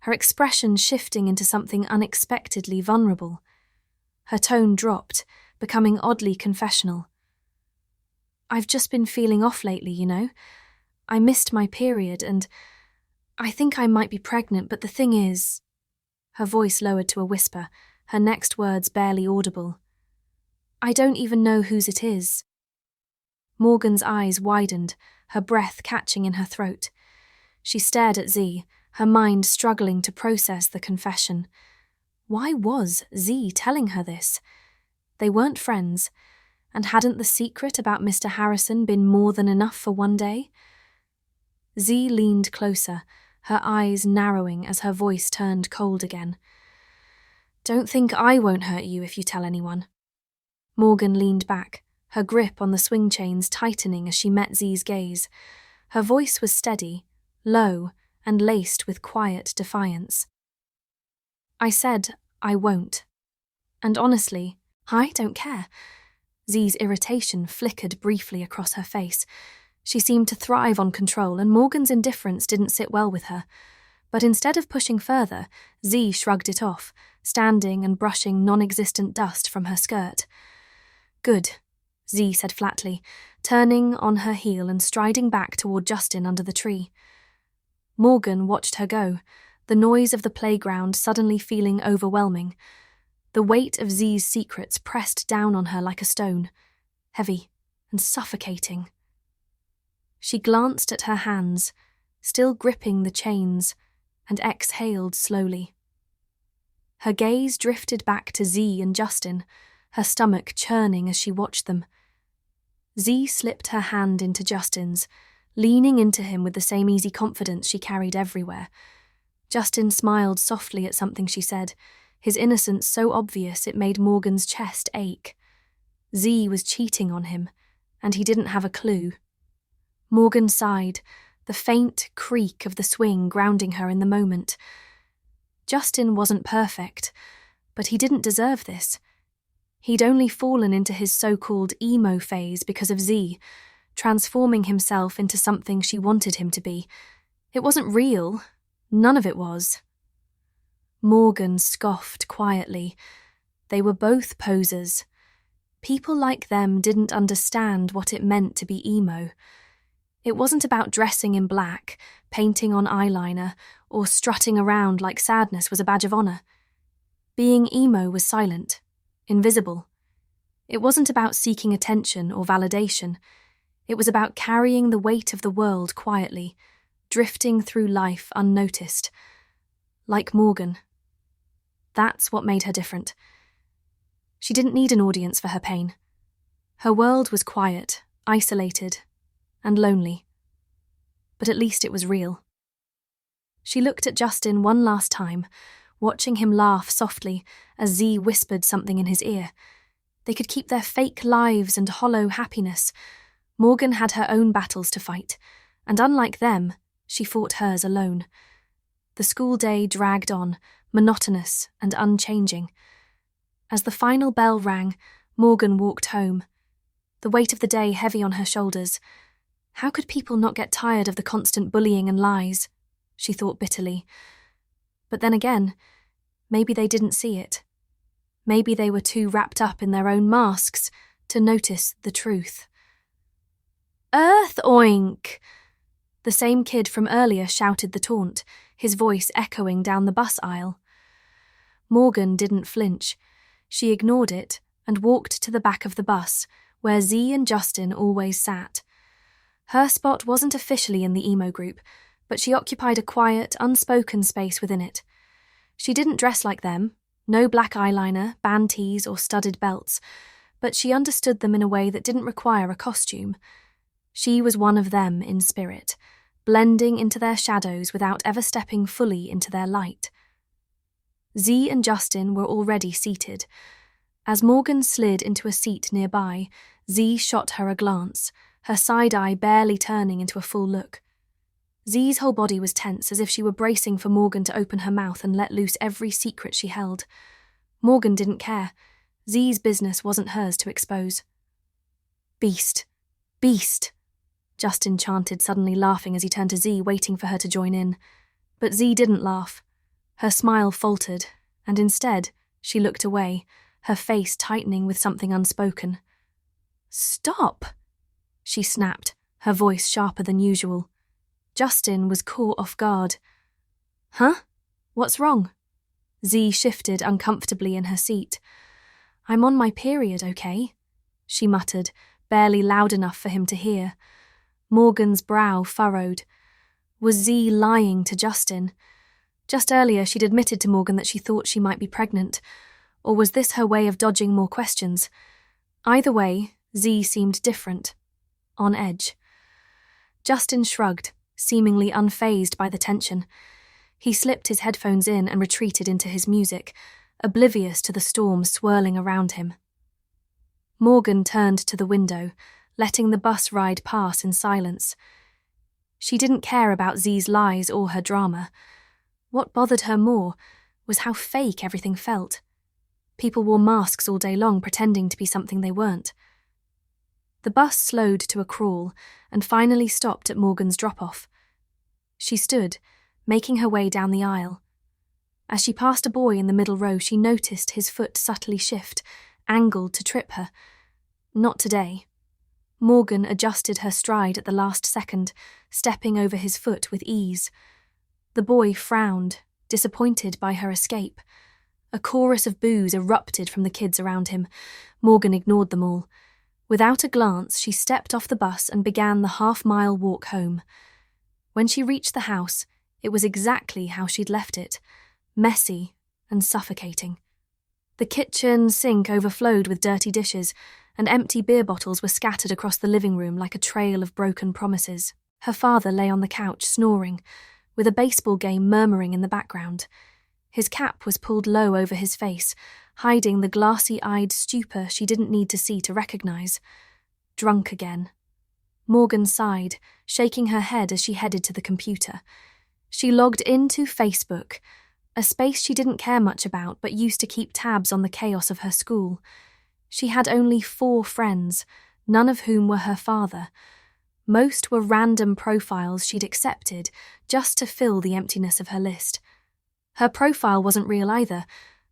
her expression shifting into something unexpectedly vulnerable. Her tone dropped, becoming oddly confessional. "I've just been feeling off lately, you know. I missed my period and I think I might be pregnant, but the thing is..." Her voice lowered to a whisper, her next words barely audible. "I don't even know whose it is." Morgan's eyes widened, her breath catching in her throat. She stared at Z, her mind struggling to process the confession. Why was Z telling her this? They weren't friends, and hadn't the secret about Mr. Harrison been more than enough for one day? Z leaned closer, her eyes narrowing as her voice turned cold again. "Don't think I won't hurt you if you tell anyone." Morgan leaned back, her grip on the swing chains tightening as she met Z's gaze. Her voice was steady, low, and laced with quiet defiance. "I said I won't. And honestly, I don't care." Z's irritation flickered briefly across her face. She seemed to thrive on control, and Morgan's indifference didn't sit well with her. But instead of pushing further, Z shrugged it off, standing and brushing non-existent dust from her skirt. "Good," Z said flatly, turning on her heel and striding back toward Justin under the tree. Morgan watched her go, the noise of the playground suddenly feeling overwhelming. The weight of Z's secrets pressed down on her like a stone, heavy and suffocating. She glanced at her hands, still gripping the chains, and exhaled slowly. Her gaze drifted back to Z and Justin, her stomach churning as she watched them. Z slipped her hand into Justin's, leaning into him with the same easy confidence she carried everywhere. Justin smiled softly at something she said, his innocence so obvious it made Morgan's chest ache. Z was cheating on him, and he didn't have a clue. Morgan sighed, the faint creak of the swing grounding her in the moment. Justin wasn't perfect, but he didn't deserve this. He'd only fallen into his so-called emo phase because of Z, transforming himself into something she wanted him to be. It wasn't real. None of it was. Morgan scoffed quietly. They were both posers. People like them didn't understand what it meant to be emo. It wasn't about dressing in black, painting on eyeliner, or strutting around like sadness was a badge of honor. Being emo was silent, invisible. It wasn't about seeking attention or validation. It was about carrying the weight of the world quietly, drifting through life unnoticed. Like Morgan. That's what made her different. She didn't need an audience for her pain. Her world was quiet, isolated, and lonely. But at least it was real. She looked at Justin one last time, watching him laugh softly as Z whispered something in his ear. They could keep their fake lives and hollow happiness. Morgan had her own battles to fight, and unlike them, she fought hers alone. The school day dragged on, monotonous and unchanging. As the final bell rang, Morgan walked home, the weight of the day heavy on her shoulders. How could people not get tired of the constant bullying and lies? She thought bitterly. But then again, maybe they didn't see it. Maybe they were too wrapped up in their own masks to notice the truth. Earth oink! The same kid from earlier shouted the taunt, his voice echoing down the bus aisle. Morgan didn't flinch. She ignored it and walked to the back of the bus, where Z and Justin always sat. Her spot wasn't officially in the emo group, but she occupied a quiet, unspoken space within it. She didn't dress like them, no black eyeliner, band tees or studded belts, but she understood them in a way that didn't require a costume. She was one of them in spirit, blending into their shadows without ever stepping fully into their light. Z and Justin were already seated. As Morgan slid into a seat nearby, Z shot her a glance, her side eye barely turning into a full look. Z's whole body was tense, as if she were bracing for Morgan to open her mouth and let loose every secret she held. Morgan didn't care. Z's business wasn't hers to expose. Beast. Beast! Justin chanted, suddenly laughing as he turned to Z, waiting for her to join in. But Z didn't laugh. Her smile faltered, and instead, she looked away, her face tightening with something unspoken. Stop! She snapped, her voice sharper than usual. Justin was caught off guard. Huh? What's wrong? Z shifted uncomfortably in her seat. I'm on my period, okay? She muttered, barely loud enough for him to hear. Morgan's brow furrowed. Was Z lying to Justin? Just earlier she'd admitted to Morgan that she thought she might be pregnant. Or was this her way of dodging more questions? Either way, Z seemed different. On edge. Justin shrugged, seemingly unfazed by the tension. He slipped his headphones in and retreated into his music, oblivious to the storm swirling around him. Morgan turned to the window, letting the bus ride pass in silence. She didn't care about Z's lies or her drama. What bothered her more was how fake everything felt. People wore masks all day long, pretending to be something they weren't. The bus slowed to a crawl and finally stopped at Morgan's drop-off. She stood, making her way down the aisle. As she passed a boy in the middle row, she noticed his foot subtly shift, angled to trip her. Not today. Morgan adjusted her stride at the last second, stepping over his foot with ease. The boy frowned, disappointed by her escape. A chorus of boos erupted from the kids around him. Morgan ignored them all. Without a glance, she stepped off the bus and began the half-mile walk home. When she reached the house, it was exactly how she'd left it, messy and suffocating. The kitchen sink overflowed with dirty dishes, and empty beer bottles were scattered across the living room like a trail of broken promises. Her father lay on the couch snoring, with a baseball game murmuring in the background. His cap was pulled low over his face, hiding the glassy-eyed stupor she didn't need to see to recognize. Drunk again. Morgan sighed, shaking her head as she headed to the computer. She logged into Facebook, a space she didn't care much about but used to keep tabs on the chaos of her school. She had only 4 friends, none of whom were her father. Most were random profiles she'd accepted just to fill the emptiness of her list. Her profile wasn't real either.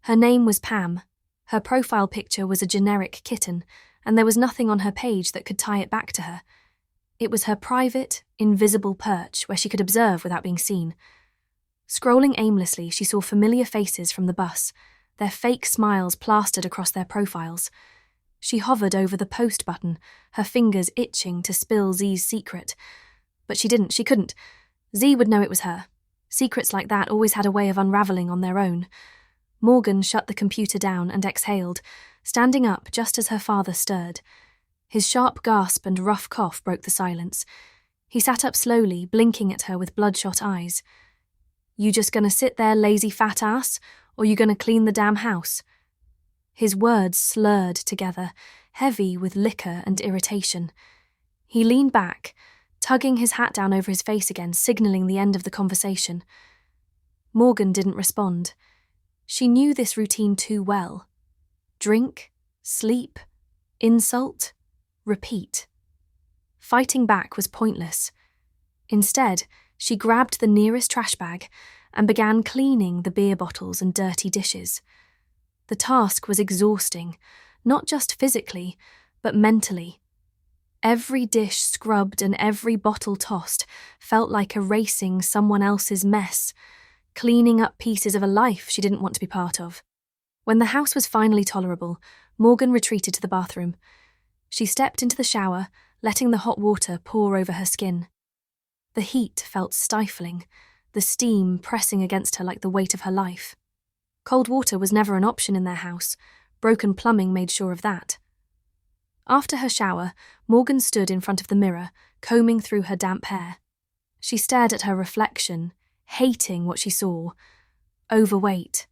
Her name was Pam. Her profile picture was a generic kitten, and there was nothing on her page that could tie it back to her. It was her private, invisible perch where she could observe without being seen. Scrolling aimlessly, she saw familiar faces from the bus, their fake smiles plastered across their profiles. She hovered over the post button, her fingers itching to spill Z's secret. But she couldn't. Z would know it was her. Secrets like that always had a way of unraveling on their own. Morgan shut the computer down and exhaled, standing up just as her father stirred. His sharp gasp and rough cough broke the silence. He sat up slowly, blinking at her with bloodshot eyes. "You just gonna sit there, lazy fat ass, or you gonna clean the damn house?" His words slurred together, heavy with liquor and irritation. He leaned back, tugging his hat down over his face again, signalling the end of the conversation. Morgan didn't respond. She knew this routine too well. Drink, sleep, insult, repeat. Fighting back was pointless. Instead, she grabbed the nearest trash bag and began cleaning the beer bottles and dirty dishes. The task was exhausting, not just physically, but mentally. Every dish scrubbed and every bottle tossed felt like erasing someone else's mess, cleaning up pieces of a life she didn't want to be part of. When the house was finally tolerable, Morgan retreated to the bathroom. She stepped into the shower, letting the hot water pour over her skin. The heat felt stifling, the steam pressing against her like the weight of her life. Cold water was never an option in their house. Broken plumbing made sure of that. After her shower, Morgan stood in front of the mirror, combing through her damp hair. She stared at her reflection, hating what she saw. Overweight.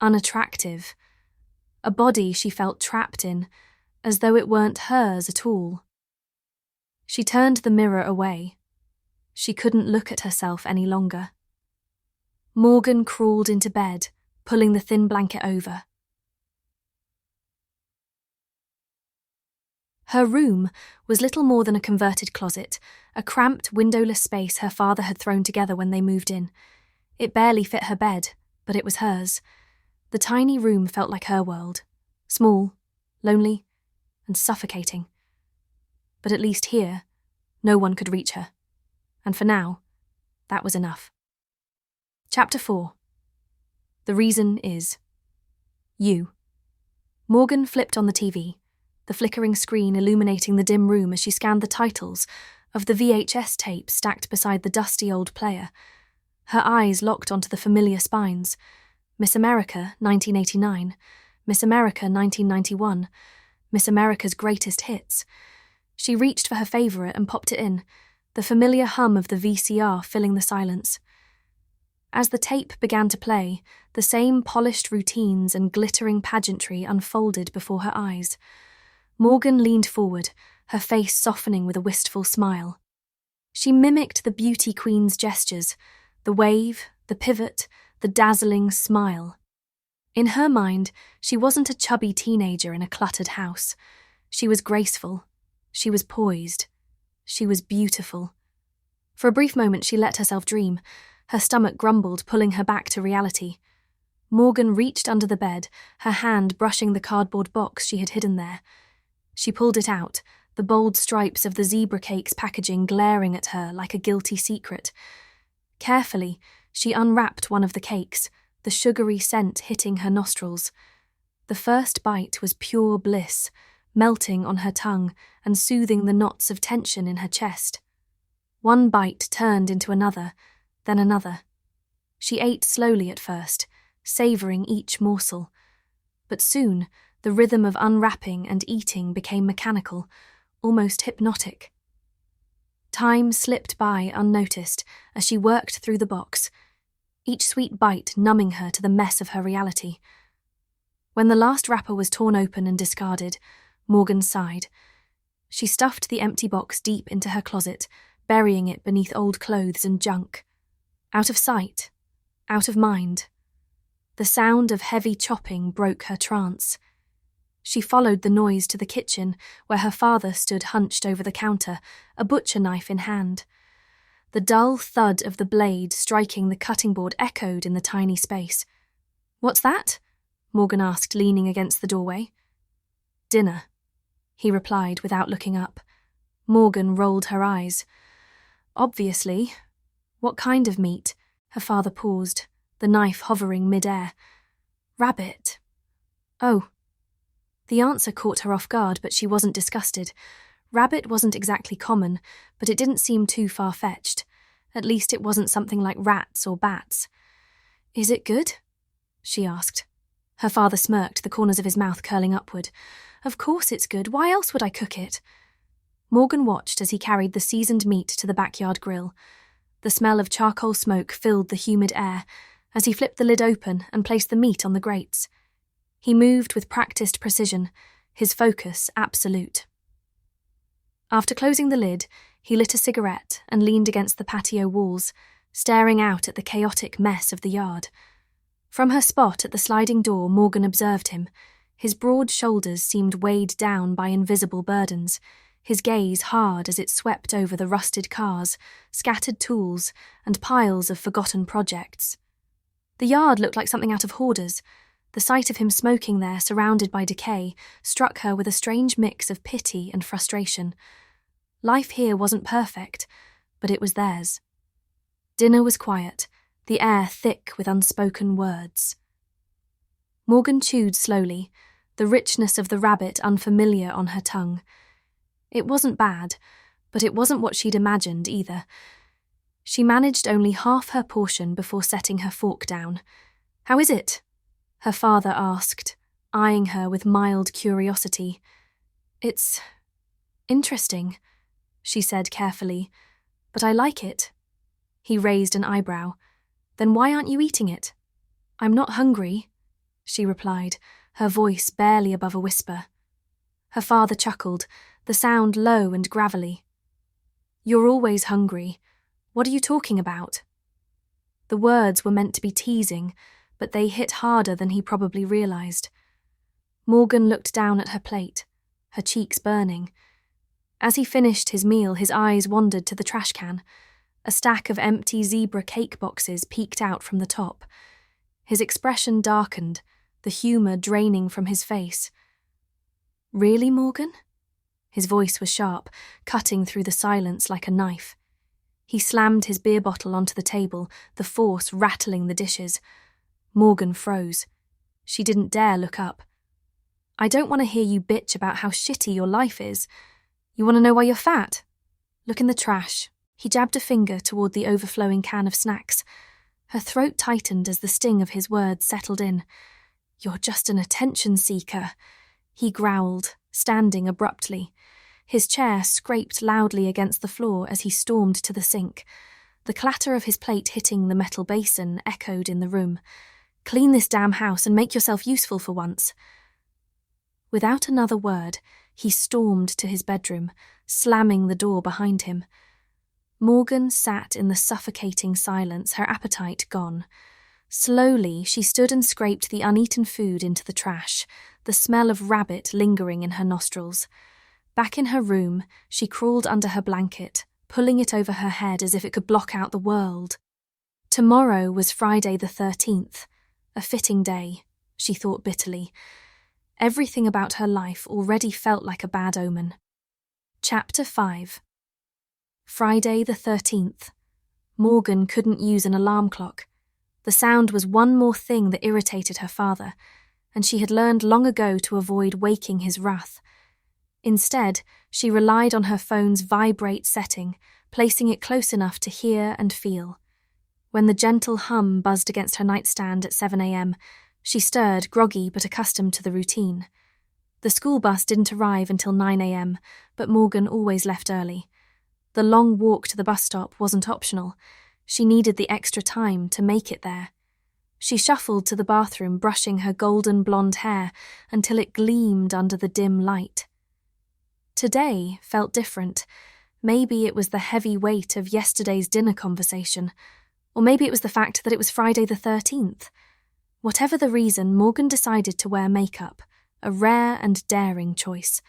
Unattractive. A body she felt trapped in, as though it weren't hers at all. She turned the mirror away. She couldn't look at herself any longer. Morgan crawled into bed, pulling the thin blanket over. Her room was little more than a converted closet, a cramped, windowless space her father had thrown together when they moved in. It barely fit her bed, but it was hers. The tiny room felt like her world. Small, lonely, and suffocating. But at least here, no one could reach her. And for now, that was enough. Chapter 4. The reason is you. Morgan flipped on the TV, the flickering screen illuminating the dim room as she scanned the titles of the VHS tape stacked beside the dusty old player. Her eyes locked onto the familiar spines. Miss America, 1989. Miss America, 1991. Miss America's greatest hits. She reached for her favourite and popped it in, the familiar hum of the VCR filling the silence. As the tape began to play, the same polished routines and glittering pageantry unfolded before her eyes. Morgan leaned forward, her face softening with a wistful smile. She mimicked the beauty queen's gestures, the wave, the pivot, the dazzling smile. In her mind, she wasn't a chubby teenager in a cluttered house. She was graceful. She was poised. She was beautiful. For a brief moment, she let herself dream. Her stomach grumbled, pulling her back to reality. Morgan reached under the bed, her hand brushing the cardboard box she had hidden there. She pulled it out, the bold stripes of the zebra cake's packaging glaring at her like a guilty secret. Carefully, she unwrapped one of the cakes, the sugary scent hitting her nostrils. The first bite was pure bliss, melting on her tongue and soothing the knots of tension in her chest. One bite turned into another, then another. She ate slowly at first, savouring each morsel. But soon, the rhythm of unwrapping and eating became mechanical, almost hypnotic. Time slipped by unnoticed as she worked through the box, each sweet bite numbing her to the mess of her reality. When the last wrapper was torn open and discarded, Morgan sighed. She stuffed the empty box deep into her closet, burying it beneath old clothes and junk. Out of sight, out of mind. The sound of heavy chopping broke her trance. She followed the noise to the kitchen, where her father stood hunched over the counter, a butcher knife in hand. The dull thud of the blade striking the cutting board echoed in the tiny space. "What's that?" Morgan asked, leaning against the doorway. "Dinner," he replied without looking up. Morgan rolled her eyes. "Obviously. What kind of meat?" Her father paused, the knife hovering mid-air. "Rabbit." "Oh." The answer caught her off guard, but she wasn't disgusted. Rabbit wasn't exactly common, but it didn't seem too far-fetched. At least it wasn't something like rats or bats. "Is it good?" she asked. Her father smirked, the corners of his mouth curling upward. "Of course it's good. Why else would I cook it?" Morgan watched as he carried the seasoned meat to the backyard grill. The smell of charcoal smoke filled the humid air as he flipped the lid open and placed the meat on the grates. He moved with practiced precision, his focus absolute. After closing the lid, he lit a cigarette and leaned against the patio walls, staring out at the chaotic mess of the yard. From her spot at the sliding door, Morgan observed him. His broad shoulders seemed weighed down by invisible burdens, his gaze hard as it swept over the rusted cars, scattered tools, and piles of forgotten projects. The yard looked like something out of Hoarders. The sight of him smoking there, surrounded by decay, struck her with a strange mix of pity and frustration. Life here wasn't perfect, but it was theirs. Dinner was quiet, the air thick with unspoken words. Morgan chewed slowly, the richness of the rabbit unfamiliar on her tongue. It wasn't bad, but it wasn't what she'd imagined either. She managed only half her portion before setting her fork down. "How is it?" her father asked, eyeing her with mild curiosity. "It's interesting," she said carefully, "but I like it." He raised an eyebrow. "Then why aren't you eating it?" "I'm not hungry," she replied, her voice barely above a whisper. Her father chuckled, the sound low and gravelly. "You're always hungry. What are you talking about?" The words were meant to be teasing, but they hit harder than he probably realised. Morgan looked down at her plate, her cheeks burning. As he finished his meal, his eyes wandered to the trash can. A stack of empty zebra cake boxes peeked out from the top. His expression darkened, the humour draining from his face. "Really, Morgan?" His voice was sharp, cutting through the silence like a knife. He slammed his beer bottle onto the table, the force rattling the dishes. Morgan froze. She didn't dare look up. "I don't want to hear you bitch about how shitty your life is. You want to know why you're fat? Look in the trash." He jabbed a finger toward the overflowing can of snacks. Her throat tightened as the sting of his words settled in. "You're just an attention seeker," he growled, standing abruptly. His chair scraped loudly against the floor as he stormed to the sink. The clatter of his plate hitting the metal basin echoed in the room. "Clean this damn house and make yourself useful for once." Without another word, he stormed to his bedroom, slamming the door behind him. Morgan sat in the suffocating silence, her appetite gone. Slowly, she stood and scraped the uneaten food into the trash, the smell of rabbit lingering in her nostrils. Back in her room, she crawled under her blanket, pulling it over her head as if it could block out the world. Tomorrow was Friday the 13th, a fitting day, she thought bitterly. Everything about her life already felt like a bad omen. Chapter 5. Friday the 13th. Morgan couldn't use an alarm clock. The sound was one more thing that irritated her father, and she had learned long ago to avoid waking his wrath. Instead, she relied on her phone's vibrate setting, placing it close enough to hear and feel. When the gentle hum buzzed against her nightstand at 7 a.m., she stirred, groggy but accustomed to the routine. The school bus didn't arrive until 9 a.m., but Morgan always left early. The long walk to the bus stop wasn't optional. She needed the extra time to make it there. She shuffled to the bathroom, brushing her golden blonde hair until it gleamed under the dim light. Today felt different. Maybe it was the heavy weight of yesterday's dinner conversation, or maybe it was the fact that it was Friday the 13th. Whatever the reason, Morgan decided to wear makeup, a rare and daring choice.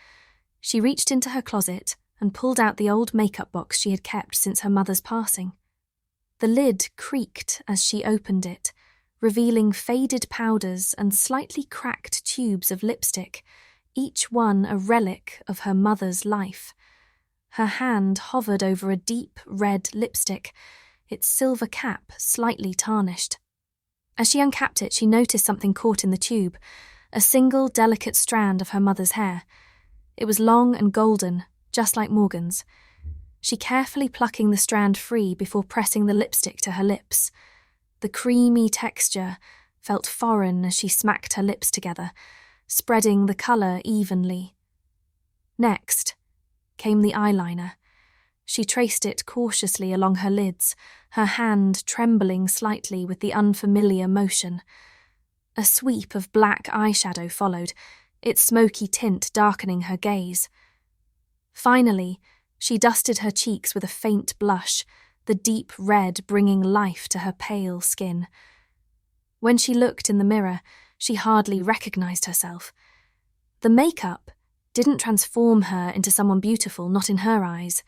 She reached into her closet and pulled out the old makeup box she had kept since her mother's passing. The lid creaked as she opened it, revealing faded powders and slightly cracked tubes of lipstick, each one a relic of her mother's life. Her hand hovered over a deep red lipstick, its silver cap slightly tarnished. As she uncapped it, she noticed something caught in the tube, a single delicate strand of her mother's hair. It was long and golden, just like Morgan's. She carefully plucking the strand free before pressing the lipstick to her lips. The creamy texture felt foreign as she smacked her lips together, spreading the colour evenly. Next came the eyeliner. She traced it cautiously along her lids, her hand trembling slightly with the unfamiliar motion. A sweep of black eyeshadow followed, its smoky tint darkening her gaze. Finally, she dusted her cheeks with a faint blush, the deep red bringing life to her pale skin. When she looked in the mirror, she hardly recognised herself. The makeup didn't transform her into someone beautiful, not in her eyes.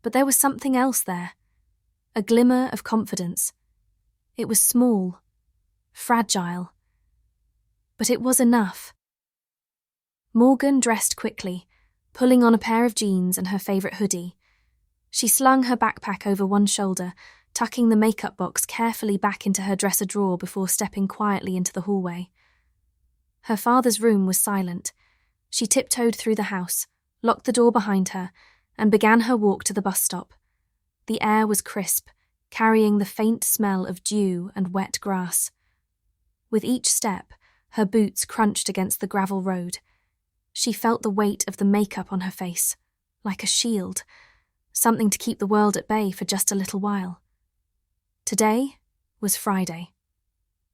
But there was something else there, a glimmer of confidence. It was small, fragile, but it was enough. Morgan dressed quickly, pulling on a pair of jeans and her favourite hoodie. She slung her backpack over one shoulder, tucking the makeup box carefully back into her dresser drawer before stepping quietly into the hallway. Her father's room was silent. She tiptoed through the house, locked the door behind her, and began her walk to the bus stop. The air was crisp, carrying the faint smell of dew and wet grass. With each step, her boots crunched against the gravel road. She felt the weight of the makeup on her face, like a shield, something to keep the world at bay for just a little while. Today was Friday,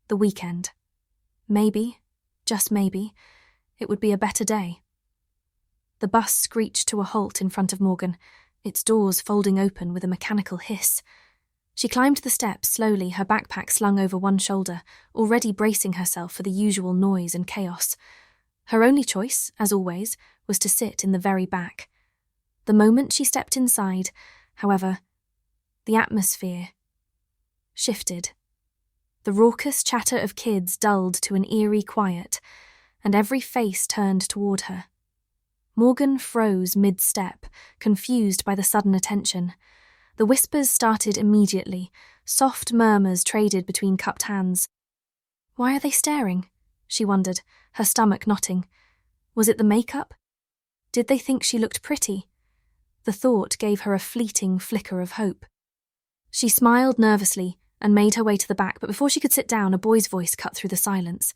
the weekend. Maybe, just maybe, it would be a better day. The bus screeched to a halt in front of Morgan, its doors folding open with a mechanical hiss. She climbed the steps slowly, her backpack slung over one shoulder, already bracing herself for the usual noise and chaos. Her only choice, as always, was to sit in the very back. The moment she stepped inside, however, the atmosphere shifted. The raucous chatter of kids dulled to an eerie quiet, and every face turned toward her. Morgan froze mid-step, confused by the sudden attention. The whispers started immediately, soft murmurs traded between cupped hands. Why are they staring? She wondered, her stomach knotting. Was it the makeup? Did they think she looked pretty? The thought gave her a fleeting flicker of hope. She smiled nervously and made her way to the back, but before she could sit down, a boy's voice cut through the silence.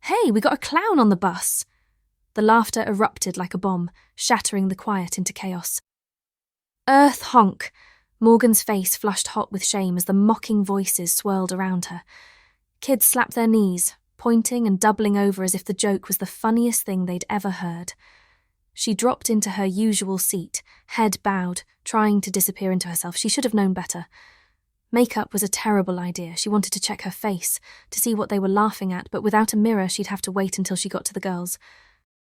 "Hey, we got a clown on the bus!" The laughter erupted like a bomb, shattering the quiet into chaos. "Earth honk!" Morgan's face flushed hot with shame as the mocking voices swirled around her. Kids slapped their knees, pointing and doubling over as if the joke was the funniest thing they'd ever heard. She dropped into her usual seat, head bowed, trying to disappear into herself. She should have known better. Makeup was a terrible idea. She wanted to check her face, to see what they were laughing at, but without a mirror she'd have to wait until she got to the girls.